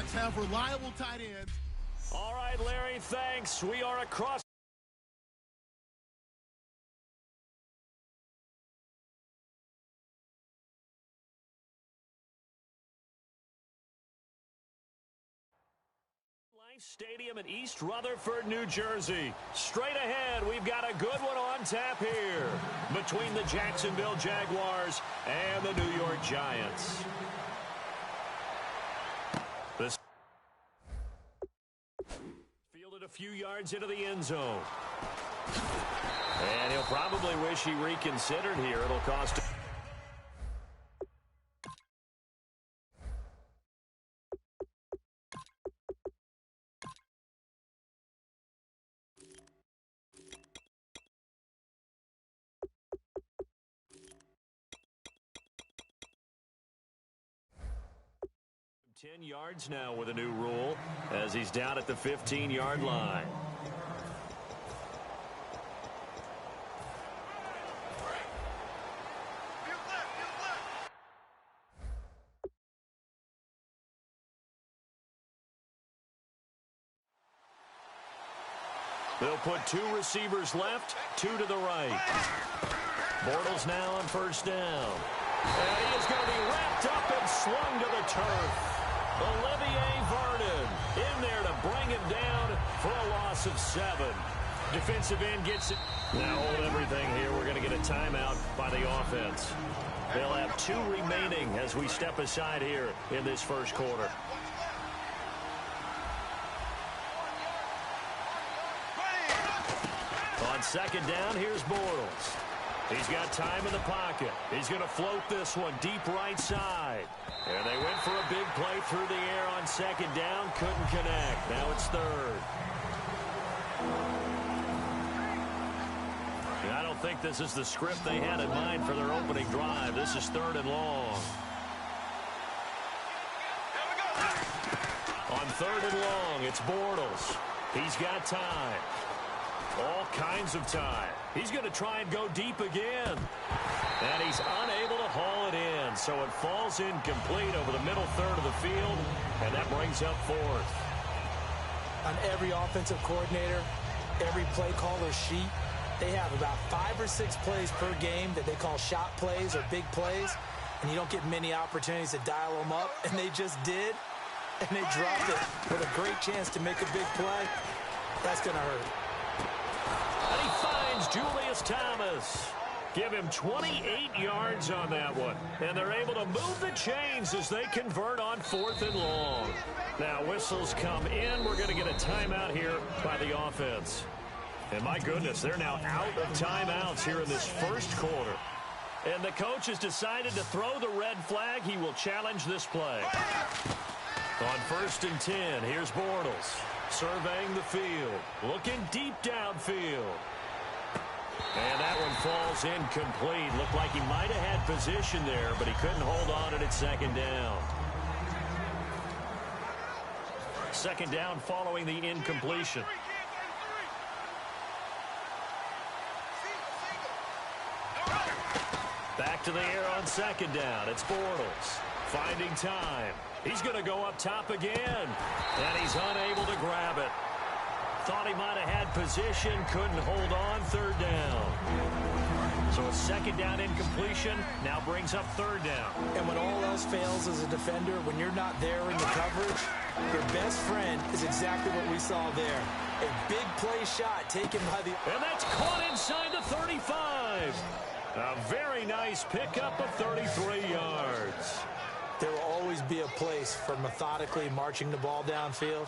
quarterbacks have reliable tight ends. All right, Larry, thanks. We are across. Stadium in East Rutherford, New Jersey. Straight ahead, we've got a good one on tap here between the Jacksonville Jaguars and the New York Giants. This fielded a few yards into the end zone. And he'll probably wish he reconsidered here. It'll cost him. – 10 yards now with a new rule as he's down at the 15-yard line. They'll put two receivers left, two to the right. Bortles now on first down. And he is going to be wrapped up and slung to the turf. Olivier Vernon in there to bring him down for a loss of 7. Defensive end gets it. Now hold everything here. We're going to get a timeout by the offense. They'll have 2 remaining as we step aside here in this first quarter. On second down, here's Bortles. He's got time in the pocket. He's going to float this one deep right side. And they went for a big play through the air on second down. Couldn't connect. Now it's third. I don't think this is the script they had in mind for their opening drive. This is third and long. On third and long, it's Bortles. He's got time. All kinds of time. He's going to try and go deep again. And he's unable to haul it in. So it falls incomplete over the middle third of the field. And that brings up fourth. On every offensive coordinator, every play caller sheet, they have about 5 or 6 plays per game that they call shot plays or big plays. And you don't get many opportunities to dial them up. And they just did. And they dropped it with a great chance to make a big play. That's going to hurt. And he finds Julius Thomas. Give him 28 yards on that one. And they're able to move the chains as they convert on fourth and long. Now whistles come in. We're going to get a timeout here by the offense. And my goodness, they're now out of timeouts here in this first quarter. And the coach has decided to throw the red flag. He will challenge this play. On first and 10, here's Bortles. Surveying the field. Looking deep downfield. And that one falls incomplete. Looked like he might have had position there, but he couldn't hold on at second down. Second down following the incompletion. Back to the air on second down. It's Bortles. Finding time. He's going to go up top again. And he's unable to grab it. Thought he might have had position. Couldn't hold on. Third down. So a second down incompletion now brings up third down. And when all else fails as a defender, when you're not there in the coverage, your best friend is exactly what we saw there. A big play shot taken by the... And that's caught inside the 35. A very nice pickup of 33 yards. There will always be a place for methodically marching the ball downfield.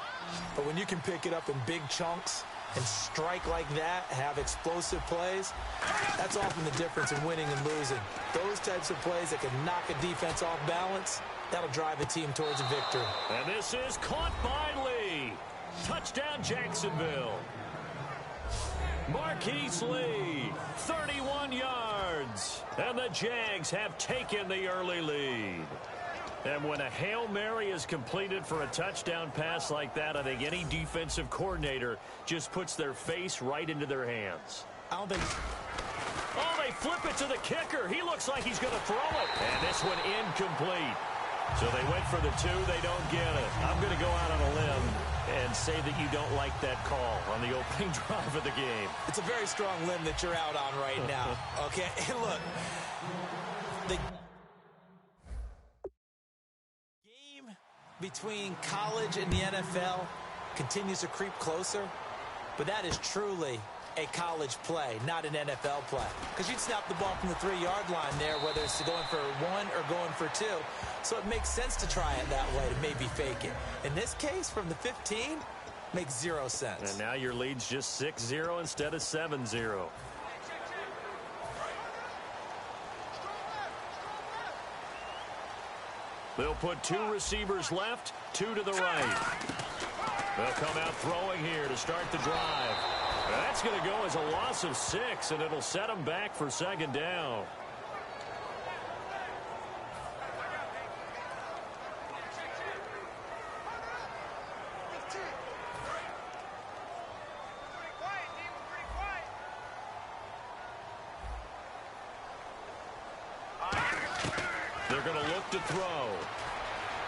But when you can pick it up in big chunks and strike like that, have explosive plays, that's often the difference in winning and losing. Those types of plays that can knock a defense off balance, that'll drive a team towards a victory. And this is caught by Lee. Touchdown, Jacksonville. Marquise Lee, 31 yards. And the Jags have taken the early lead. And when a Hail Mary is completed for a touchdown pass like that, I think any defensive coordinator just puts their face right into their hands. I don't think... Oh, they flip it to the kicker. He looks like he's going to throw it. And this one incomplete. So they went for the 2. They don't get it. I'm going to go and say that you don't like that call on the opening drive of the game. It's a very strong limb that you're out on right now. Okay, look. The game between college and the NFL continues to creep closer, but that is truly a college play, not an NFL play. Because you'd snap the ball from the 3-yard line there, whether it's going for 1 or going for 2. So it makes sense to try it that way to maybe fake it. In this case, from the 15, makes 0 sense. And now your lead's just 6-0 instead of 7-0. They'll put 2 receivers left, 2 to the right. They'll come out throwing here to start the drive. That's going to go as a loss of 6, and it'll set them back for 2nd down. They're going to look to throw.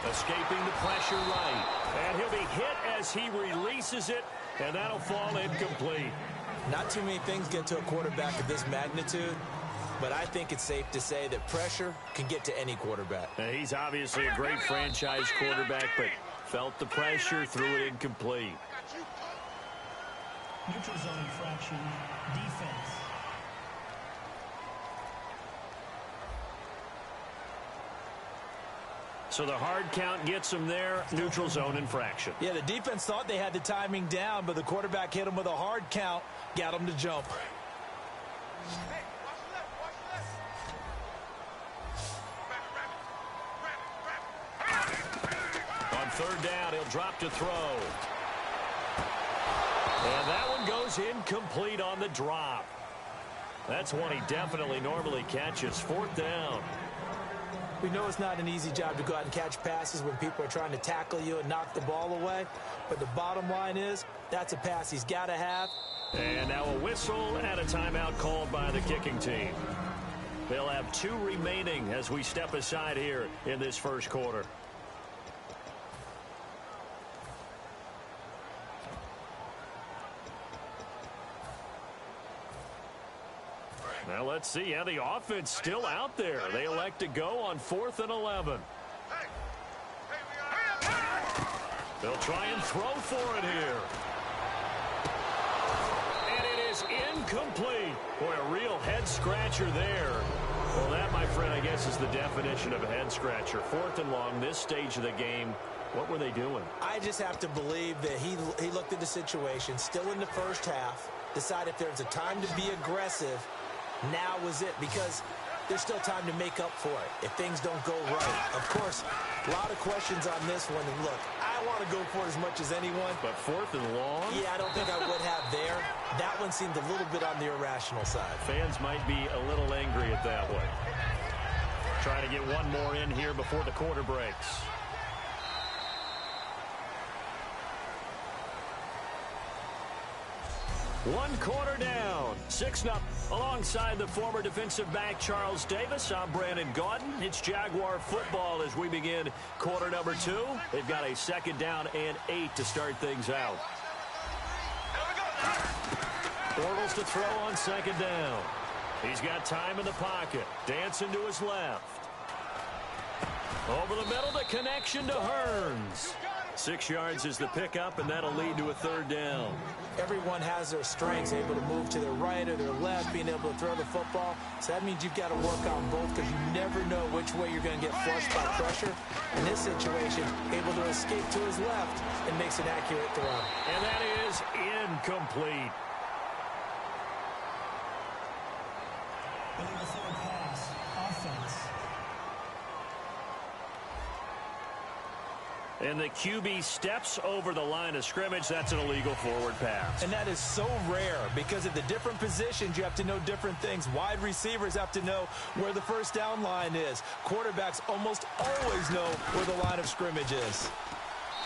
Escaping the pressure right. And he'll be hit as he releases it, and that'll fall incomplete. Not too many things get to a quarterback of this magnitude, but I think it's safe to say that pressure can get to any quarterback. Now, he's obviously a great franchise quarterback, but felt the pressure, threw it incomplete. Neutral zone infraction, defense. So the hard count gets him there, neutral zone infraction. Yeah, the defense thought they had the timing down, but the quarterback hit him with a hard count, got him to jump. On 3rd down, he'll drop to throw. And that one goes incomplete on the drop. That's one he definitely normally catches. 4th down. We know it's not an easy job to go out and catch passes when people are trying to tackle you and knock the ball away. But the bottom line is, that's a pass he's got to have. And now a whistle and a timeout called by the kicking team. They'll have 2 remaining as we step aside here in this first quarter. Now let's see how the offense still out there. They elect to go on 4th and 11. They'll try and throw for it here. And it is incomplete. Boy, a real head-scratcher there. Well, that, my friend, I guess is the definition of a head-scratcher. 4th and long, this stage of the game. What were they doing? I just have to believe that he looked at the situation, still in the first half, decided if there's a time to be aggressive, now was it, because there's still time to make up for it if things don't go right. Of course, a lot of questions on this one. And look, I want to go for it as much as anyone. But 4th and long? Yeah, I don't think I would have there. That one seemed a little bit on the irrational side. Fans might be a little angry at that one. Trying to get one more in here before the quarter breaks. One quarter down, 6-0. Alongside the former defensive back Charles Davis, I'm Brandon Gaudin. It's Jaguar football as we begin quarter number 2. They've got a 2nd down and 8 to start things out. Bortles to throw on 2nd down. He's got time in the pocket. Dancing to his left. Over the middle, the connection to Hearns. 6 yards is the pickup, and that'll lead to a 3rd down. Everyone has their strengths, able to move to their right or their left, being able to throw the football. So that means you've got to work on both because you never know which way you're going to get flushed by pressure. In this situation, able to escape to his left and makes an accurate throw. And that is incomplete. Illegal forward pass, offense. And the QB steps over the line of scrimmage. That's an illegal forward pass. And that is so rare because at the different positions, you have to know different things. Wide receivers have to know where the first down line is. Quarterbacks almost always know where the line of scrimmage is.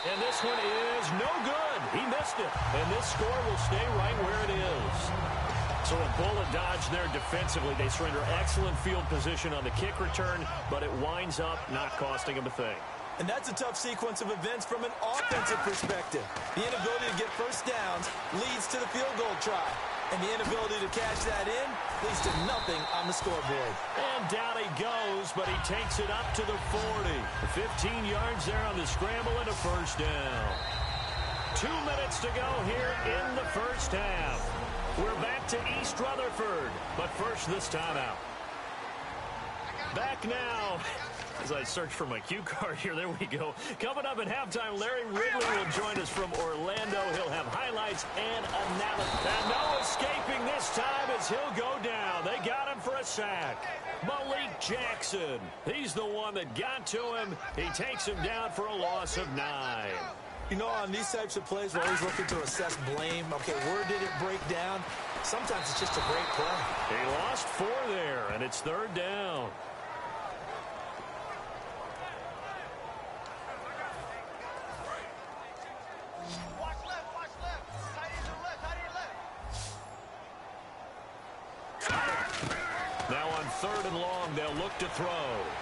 And this one is no good. He missed it. And this score will stay right where it is. So a bullet dodge there defensively. They surrender excellent field position on the kick return, but it winds up not costing them a thing. And that's a tough sequence of events from an offensive perspective. The inability to get first downs leads to the field goal try. And the inability to cash that in leads to nothing on the scoreboard. And down he goes, but he takes it up to the 40. 15 yards there on the scramble and a first down. 2 minutes to go here in the first half. We're back to East Rutherford, but first this timeout. Back now. As I search for my cue card here, there we go. Coming up at halftime, Larry Ridley will join us from Orlando. He'll have highlights and analysis. And no escaping this time as he'll go down. They got him for a sack. Malik Jackson. He's the one that got to him. He takes him down for a loss of 9. You know, on these types of plays, we're always looking to assess blame. Okay, where did it break down? Sometimes it's just a great play. He lost 4 there, and it's 3rd down. Now on 3rd and long, they'll look to throw.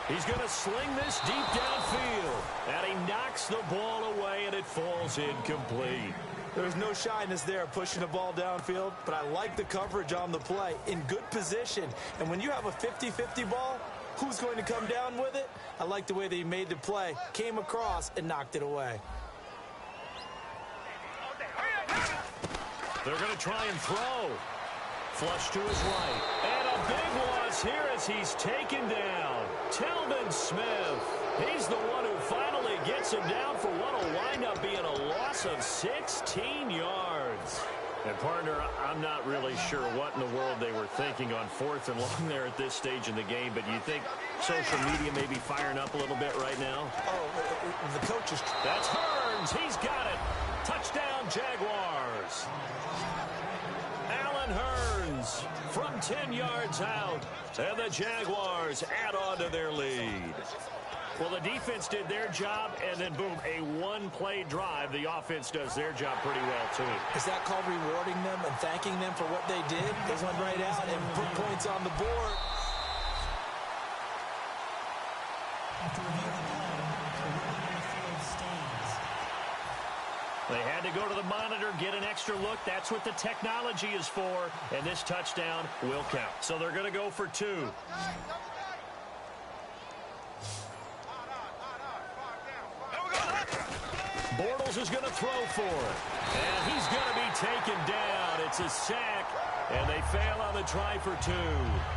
He's going to sling this deep downfield. And he knocks the ball away, and it falls incomplete. There's no shyness there pushing the ball downfield, but I like the coverage on the play. In good position. And when you have a 50-50 ball, who's going to come down with it? I like the way that he made the play, came across, and knocked it away. They're going to try and throw. Flush to his right. And a big loss here as he's taken down. Telvin Smith. He's the one who finally gets him down for what will wind up being a loss of 16 yards. And, partner, I'm not really sure what in the world they were thinking on 4th and long there at this stage in the game, but you think social media may be firing up a little bit right now? Oh, the coach is... That's Hearns. He's got it. Touchdown, Jaguars. Allen Hearns from 10 yards out, and the Jaguars add on to their lead. Well, the defense did their job, and then, boom, a one-play drive. The offense does their job pretty well, too. Is that called rewarding them and thanking them for what they did? They went right out and put points on the board. After reviewing the play, the ruling on the field stands. They had to go to the monitor, get an extra look. That's what the technology is for, and this touchdown will count. So they're going to go for 2. Bortles is going to throw for it. And he's going to be taken down. It's a sack. And they fail on the try for 2.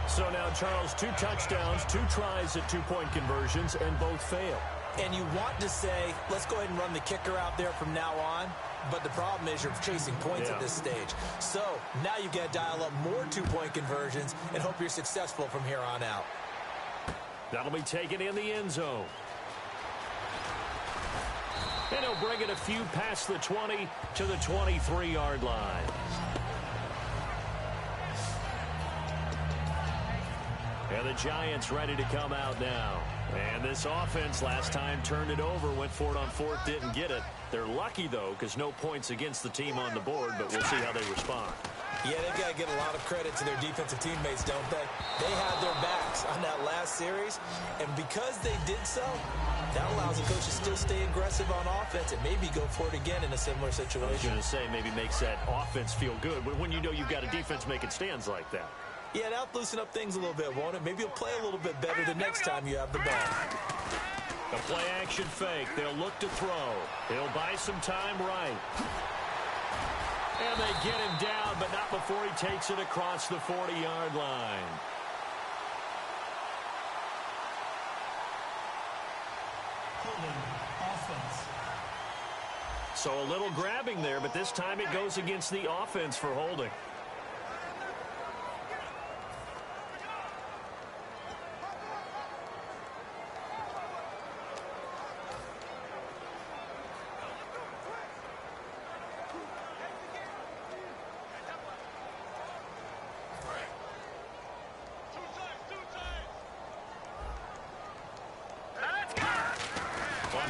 So now, Charles, 2 touchdowns, 2 tries at 2-point conversions, and both fail. And you want to say, let's go ahead and run the kicker out there from now on. But the problem is you're chasing points at this stage. So now you've got to dial up more 2-point conversions and hope you're successful from here on out. That'll be taken in the end zone. And he'll bring it a few past the 20 to the 23-yard line. And the Giants ready to come out now. And this offense last time turned it over, went for it on 4th, didn't get it. They're lucky, though, because no points against the team on the board, but we'll see how they respond. Yeah, they've got to get a lot of credit to their defensive teammates, don't they? They had their backs on that last series, and because they did so, that allows the coach to still stay aggressive on offense and maybe go for it again in a similar situation. I was going to say, maybe makes that offense feel good, but when you know you've got a defense making stands like that. Yeah, that'll loosen up things a little bit, won't it? Maybe you'll play a little bit better the next time you have the ball. A play-action fake. They'll look to throw. He'll buy some time right. And they get him down, but not before he takes it across the 40-yard line. Holding offense. So a little grabbing there, but this time it goes against the offense for holding.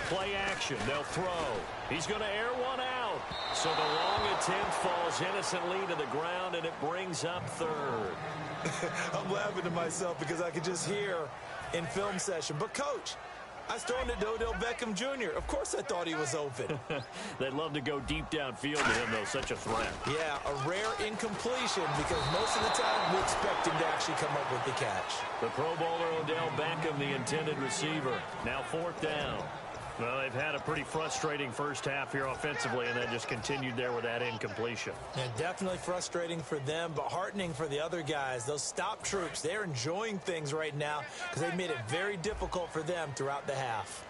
Play action. They'll throw. He's going to air one out. So the long attempt falls innocently to the ground, and it brings up 3rd. I'm laughing to myself because I could just hear in film session. But, Coach, I was throwing it to Odell Beckham Jr. Of course I thought he was open. They'd love to go deep downfield to him, though, such a threat. Yeah, a rare incompletion because most of the time we expect him to actually come up with the catch. The Pro Bowler Odell Beckham, the intended receiver. Now 4th down. Well, they've had a pretty frustrating first half here offensively, and then just continued there with that incompletion. Yeah, definitely frustrating for them, but heartening for the other guys. Those stop troops, they're enjoying things right now because they've made it very difficult for them throughout the half.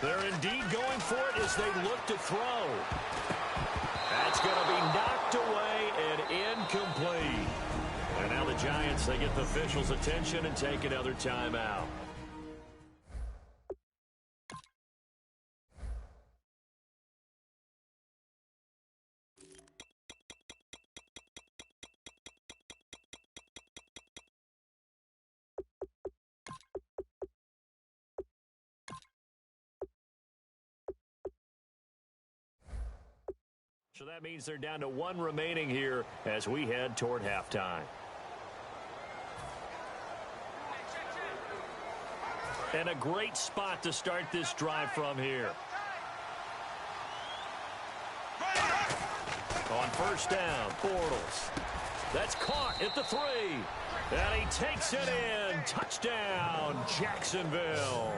They're indeed going for it as they look to throw. That's going to be knocked away and incomplete. And now the Giants, they get the officials' attention and take another timeout. So that means they're down to 1 remaining here as we head toward halftime. And a great spot to start this drive from here. On 1st down, Bortles. That's caught at the 3. And he takes it in. Touchdown, Jacksonville.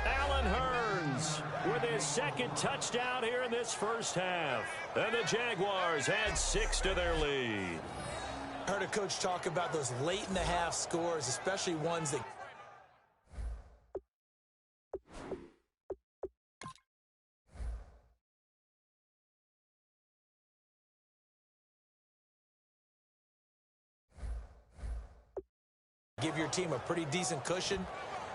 Allen Hurns with his 2nd touchdown here in this first half. And the Jaguars add 6 to their lead. I heard a coach talk about those late in the half scores, especially ones that give your team a pretty decent cushion.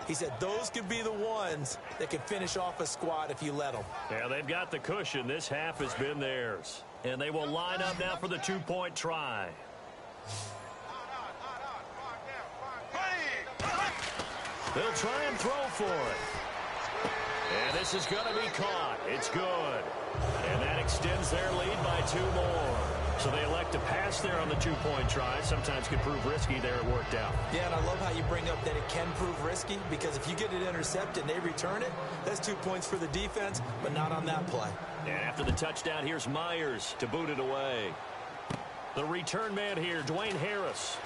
He said those could be the ones that can finish off a squad if you let them. Yeah, they've got the cushion. This half has been theirs. And they will line up now for the 2-point try. They'll try and throw for it. And this is going to be caught. It's good. And that extends their lead by 2 more. So they elect to pass there on the 2-point try. Sometimes can prove risky there. It worked out. Yeah, and I love how you bring up that it can prove risky because if you get it intercepted and they return it, that's 2 points for the defense, but not on that play. And after the touchdown, here's Myers to boot it away. The return man here, Dwayne Harris.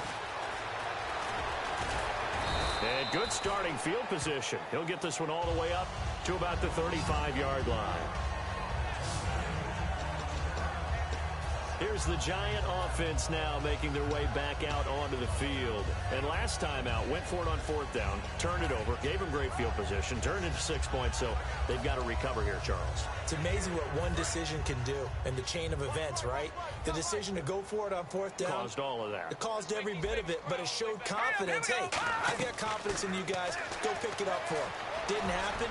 And good starting field position. He'll get this one all the way up to about the 35-yard line. Here's the Giant offense now making their way back out onto the field. And last time out, went for it on 4th down, turned it over, gave them great field position, turned into 6 points, so they've got to recover here, Charles. It's amazing what one decision can do in the chain of events, right? The decision to go for it on 4th down. Caused all of that. It caused every bit of it, but it showed confidence. Hey, I've got confidence in you guys. Go pick it up for them. Didn't happen.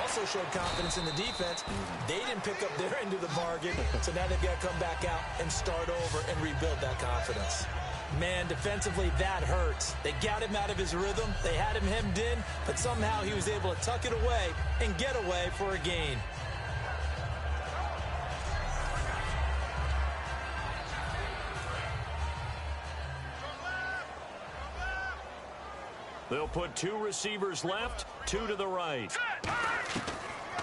Also showed confidence in the defense. They didn't pick up their end of the bargain, so now they've got to come back out and start over and rebuild that confidence. Man, defensively, that hurts. They got him out of his rhythm. They had him hemmed in, but somehow he was able to tuck it away and get away for a gain. They'll put 2 receivers left, 2 to the right.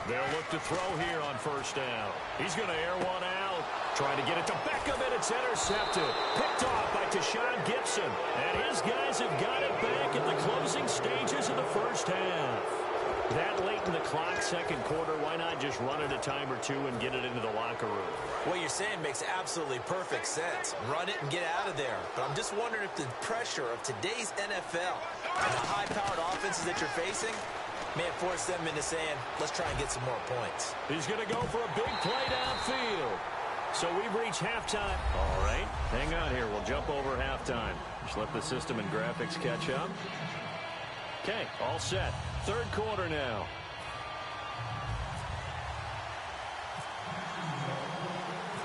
They'll look to throw here on 1st down. He's going to air one out. Trying to get it to Beckham, and it's intercepted. Picked off by Tashawn Gibson. And his guys have got it back in the closing stages of the first half. That late in the clock, 2nd quarter, why not just run it a time or 2 and get it into the locker room? What you're saying makes absolutely perfect sense. Run it and get out of there. But I'm just wondering if the pressure of today's NFL and the high-powered offenses that you're facing may have forced them into saying, let's try and get some more points. He's going to go for a big play downfield. So we've reached halftime. All right, hang on here. We'll jump over halftime. Just let the system and graphics catch up. Okay, all set. 3rd quarter now.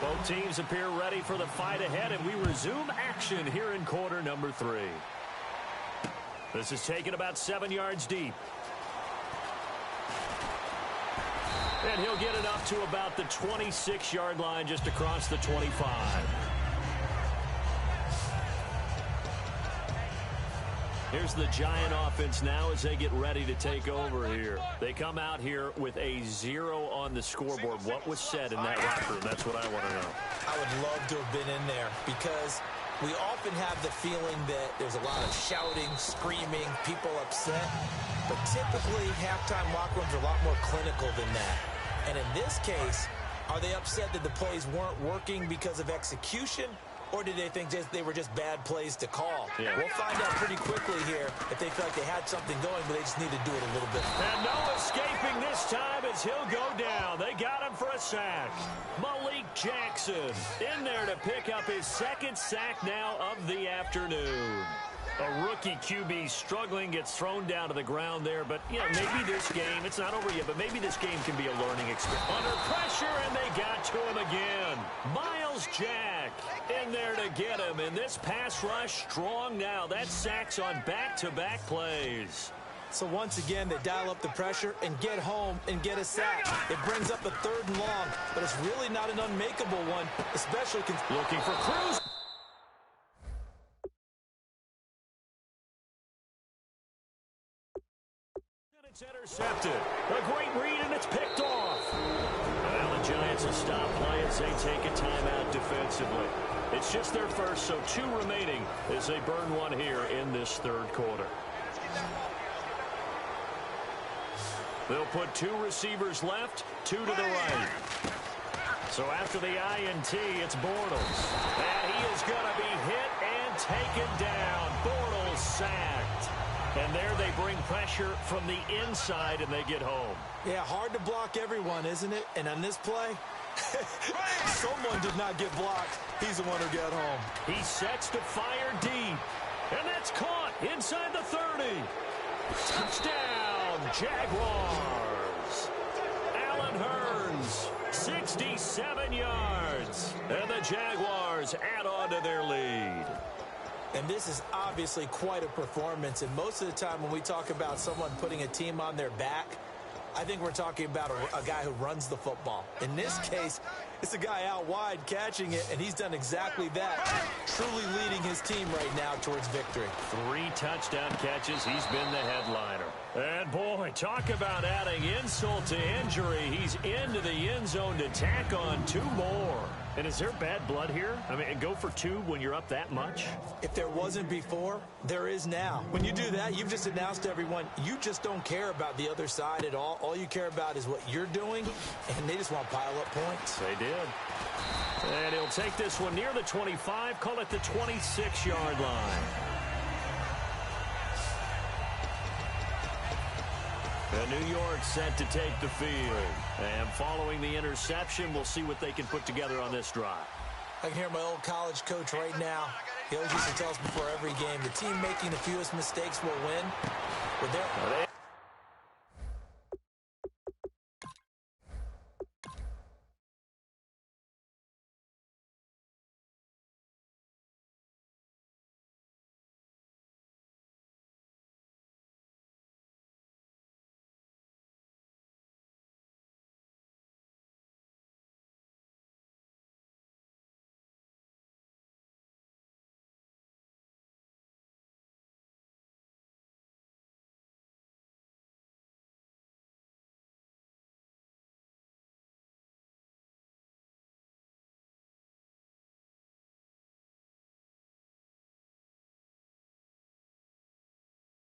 Both teams appear ready for the fight ahead, and we resume action here in quarter number 3. This is taken about 7 yards deep. And he'll get it up to about the 26-yard line, just across the 25. Here's the Giant offense now as they get ready to take over here. They come out here with a 0 on the scoreboard. What was said in that locker room? That's what I want to know. I would love to have been in there because we often have the feeling that there's a lot of shouting, screaming, people upset. But typically, halftime locker rooms are a lot more clinical than that. And in this case, are they upset that the plays weren't working because of execution? Or did they think they were just bad plays to call? Yeah. We'll find out pretty quickly here if they feel like they had something going, but they just need to do it a little bit. And no escaping this time as he'll go down. They got him for a sack. Malik Jackson in there to pick up his second sack now of the afternoon. A rookie QB struggling, gets thrown down to the ground there. But, you know, maybe this game, it's not over yet, but maybe this game can be a learning experience. Under pressure, and they got to him again. Miles Jack in there to get him. And this pass rush strong now. That sack's on back-to-back plays. So once again, they dial up the pressure and get home and get a sack. It brings up a 3rd and long, but it's really not an unmakeable one, especially looking for Cruz. It's intercepted. A great read, and it's picked off. Well, the Giants will stop play as they take a timeout defensively. It's just their first, so 2 remaining as they burn one here in this 3rd quarter. They'll put 2 receivers left, 2 to the right. So after the INT, it's Bortles. And he is going to be hit and taken down. Bortles sacked. And there they bring pressure from the inside, and they get home. Yeah, hard to block everyone, isn't it? And on this play, someone did not get blocked. He's the one who got home. He sets to fire deep. And that's caught inside the 30. Touchdown, Jaguars. Allen Hurns, 67 yards. And the Jaguars add on to their lead. And this is obviously quite a performance. And most of the time when we talk about someone putting a team on their back, I think we're talking about a guy who runs the football. In this case, it's a guy out wide catching it, and he's done exactly that, truly leading his team right now towards victory. 3 touchdown catches. He's been the headliner. And, boy, talk about adding insult to injury. He's into the end zone to tack on 2 more. And is there bad blood here? I mean, go for 2 when you're up that much? If there wasn't before, there is now. When you do that, you've just announced to everyone, you just don't care about the other side at all. All you care about is what you're doing, and they just want to pile up points. They did. And he'll take this one near the 25, call it the 26-yard line. And New York set to take the field. And following the interception, we'll see what they can put together on this drive. I can hear my old college coach right now. He always used to tell us before every game, the team making the fewest mistakes will win. But